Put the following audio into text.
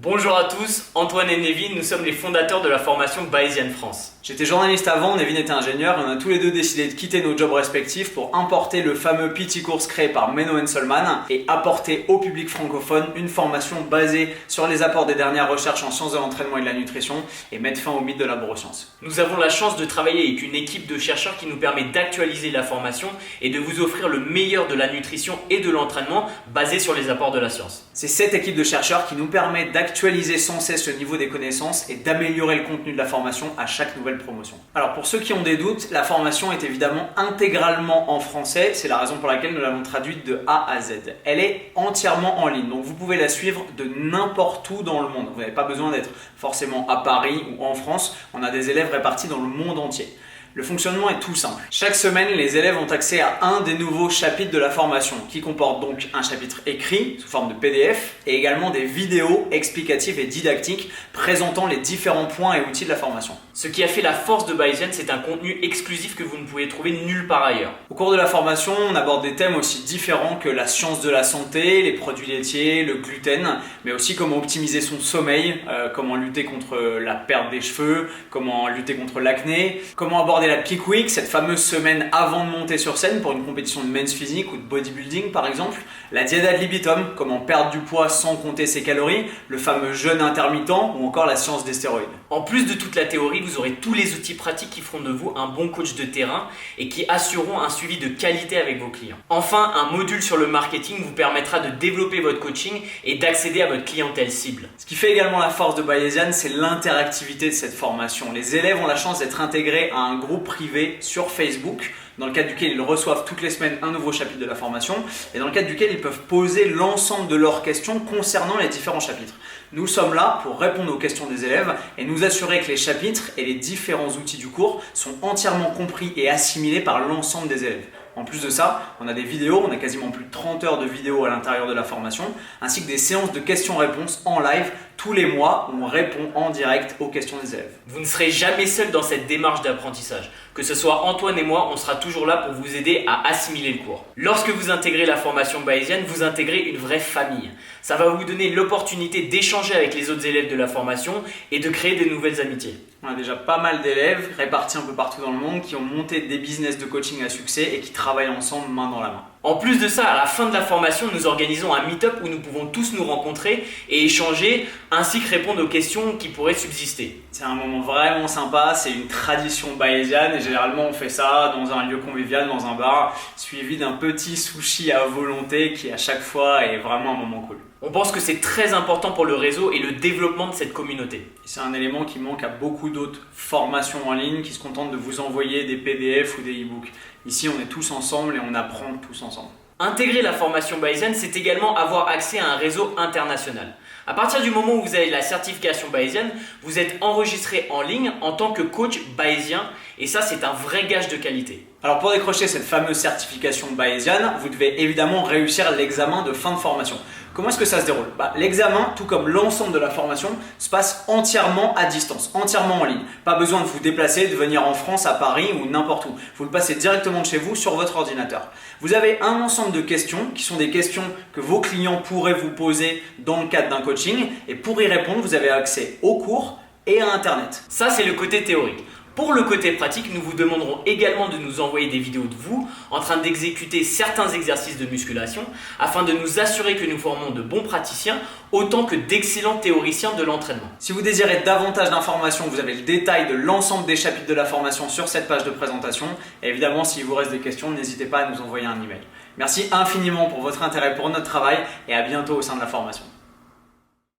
Bonjour à tous, Antoine et Nevin, nous sommes les fondateurs de la formation Bayesian France. J'étais journaliste avant, Nevin était ingénieur et on a tous les deux décidé de quitter nos jobs respectifs pour importer le fameux PT Course créé par Menno Henselmann et apporter au public francophone une formation basée sur les apports des dernières recherches en sciences de l'entraînement et de la nutrition et mettre fin au mythe de la neuroscience. Nous avons la chance de travailler avec une équipe de chercheurs qui nous permet d'actualiser la formation et de vous offrir le meilleur de la nutrition et de l'entraînement basé sur les apports de la science. C'est cette équipe de chercheurs qui nous permet d'actualiser sans cesse le niveau des connaissances et d'améliorer le contenu de la formation à chaque nouvelle promotion. Alors pour ceux qui ont des doutes, la formation est évidemment intégralement en français, c'est la raison pour laquelle nous l'avons traduite de A à Z. Elle est entièrement en ligne, donc vous pouvez la suivre de n'importe où dans le monde. Vous n'avez pas besoin d'être forcément à Paris ou en France, on a des élèves répartis dans le monde entier. Le fonctionnement est tout simple. Chaque semaine, les élèves ont accès à un des nouveaux chapitres de la formation qui comporte donc un chapitre écrit sous forme de PDF et également des vidéos explicatives et didactiques présentant les différents points et outils de la formation. Ce qui a fait la force de Bayesian, c'est un contenu exclusif que vous ne pouvez trouver nulle part ailleurs. Au cours de la formation, on aborde des thèmes aussi différents que la science de la santé, les produits laitiers, le gluten, mais aussi comment optimiser son sommeil, comment lutter contre la perte des cheveux, comment lutter contre l'acné, comment aborder la peak week, cette fameuse semaine avant de monter sur scène pour une compétition de men's physique ou de bodybuilding par exemple, la diète ad libitum, comment perdre du poids sans compter ses calories, le fameux jeûne intermittent ou encore la science des stéroïdes. En plus de toute la théorie, vous aurez tous les outils pratiques qui feront de vous un bon coach de terrain et qui assureront un suivi de qualité avec vos clients. Enfin, un module sur le marketing vous permettra de développer votre coaching et d'accéder à votre clientèle cible. Ce qui fait également la force de Bayesian, c'est l'interactivité de cette formation. Les élèves ont la chance d'être intégrés à un groupe privé sur Facebook, dans le cadre duquel ils reçoivent toutes les semaines un nouveau chapitre de la formation et dans le cadre duquel ils peuvent poser l'ensemble de leurs questions concernant les différents chapitres. Nous sommes là pour répondre aux questions des élèves et nous assurer que les chapitres et les différents outils du cours sont entièrement compris et assimilés par l'ensemble des élèves. En plus de ça, on a des vidéos, on a quasiment plus de 30 heures de vidéos à l'intérieur de la formation, ainsi que des séances de questions-réponses en live tous les mois où on répond en direct aux questions des élèves. Vous ne serez jamais seul dans cette démarche d'apprentissage. Que ce soit Antoine et moi, on sera toujours là pour vous aider à assimiler le cours. Lorsque vous intégrez la formation Bayesian, vous intégrez une vraie famille. Ça va vous donner l'opportunité d'échanger avec les autres élèves de la formation et de créer de nouvelles amitiés. On a déjà pas mal d'élèves répartis un peu partout dans le monde qui ont monté des business de coaching à succès et qui travaillent ensemble main dans la main. En plus de ça, à la fin de la formation, nous organisons un meet-up où nous pouvons tous nous rencontrer et échanger, ainsi que répondre aux questions qui pourraient subsister. C'est un moment vraiment sympa, c'est une tradition bayésienne et généralement on fait ça dans un lieu convivial, dans un bar, suivi d'un petit sushi à volonté qui à chaque fois est vraiment un moment cool. On pense que c'est très important pour le réseau et le développement de cette communauté. C'est un élément qui manque à beaucoup d'autres formations en ligne qui se contentent de vous envoyer des PDF ou des e-books. Ici, on est tous ensemble et on apprend tous ensemble. Intégrer la formation Bayesian, c'est également avoir accès à un réseau international. À partir du moment où vous avez la certification Bayesian, vous êtes enregistré en ligne en tant que coach bayésien et ça, c'est un vrai gage de qualité. Alors pour décrocher cette fameuse certification Bayesian, vous devez évidemment réussir l'examen de fin de formation. Comment est-ce que ça se déroule ? L'examen, tout comme l'ensemble de la formation, se passe entièrement à distance, entièrement en ligne. Pas besoin de vous déplacer, de venir en France, à Paris ou n'importe où. Vous le passez directement de chez vous sur votre ordinateur. Vous avez un ensemble de questions qui sont des questions que vos clients pourraient vous poser dans le cadre d'un coaching. Et pour y répondre, vous avez accès aux cours et à Internet. Ça, c'est le côté théorique. Pour le côté pratique, nous vous demanderons également de nous envoyer des vidéos de vous en train d'exécuter certains exercices de musculation afin de nous assurer que nous formons de bons praticiens autant que d'excellents théoriciens de l'entraînement. Si vous désirez davantage d'informations, vous avez le détail de l'ensemble des chapitres de la formation sur cette page de présentation. Et évidemment, s'il vous reste des questions, n'hésitez pas à nous envoyer un email. Merci infiniment pour votre intérêt pour notre travail et à bientôt au sein de la formation.